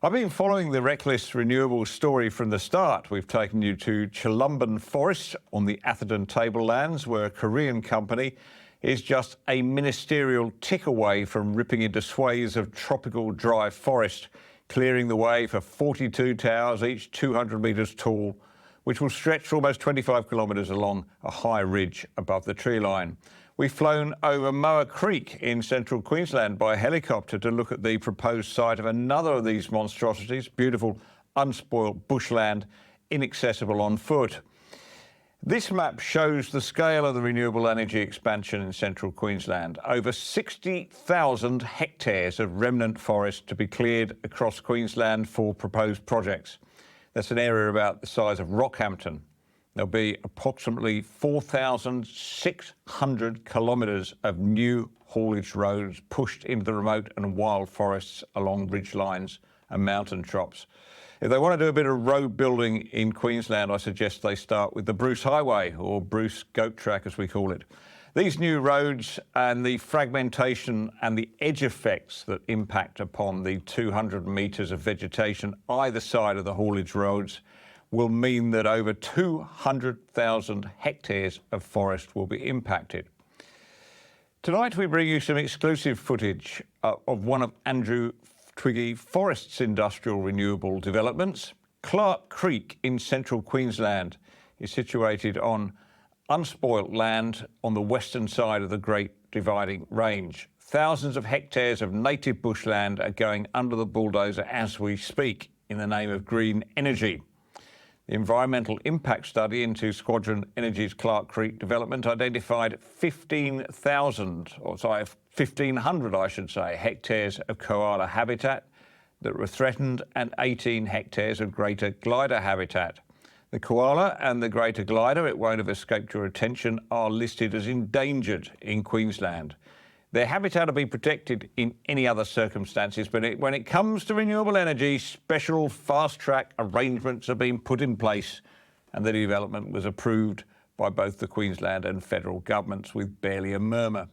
I've been following the Reckless Renewables story from the start. We've taken you to Twiggy Forrest on the Atherton tablelands, where a Korean company is just a ministerial tick away from ripping into swathes of tropical dry forest, clearing the way for 42 towers, each 200 metres tall, which will stretch for almost 25 kilometres along a high ridge above the tree line. We've flown over Moa Creek in central Queensland by helicopter to look at the proposed site of another of these monstrosities, beautiful, unspoilt bushland, inaccessible on foot. This map shows the scale of the renewable energy expansion in central Queensland. Over 60,000 hectares of remnant forest to be cleared across Queensland for proposed projects. That's an area about the size of Rockhampton. There'll be approximately 4,600 kilometres of new haulage roads pushed into the remote and wild forests along ridge lines and mountain tops. If they want to do a bit of road building in Queensland, I suggest they start with the Bruce Highway, or Bruce Goat Track as we call it. These new roads and the fragmentation and the edge effects that impact upon the 200 metres of vegetation either side of the haulage roads will mean that over 200,000 hectares of forest will be impacted. Tonight we bring you some exclusive footage of one of Andrew Twiggy Forrest's industrial renewable developments. Clark Creek in central Queensland is situated on unspoilt land on the western side of the Great Dividing Range. Thousands of hectares of native bushland are going under the bulldozer as we speak in the name of green energy. The environmental impact study into Squadron Energy's Clark Creek development identified 1,500 I should say, hectares of koala habitat that were threatened and 18 hectares of greater glider habitat. The koala and the greater glider, it won't have escaped your attention, are listed as endangered in Queensland. Their habitat will be protected in any other circumstances, but when it comes to renewable energy, special fast-track arrangements have been put in place, and the development was approved by both the Queensland and federal governments with barely a murmur.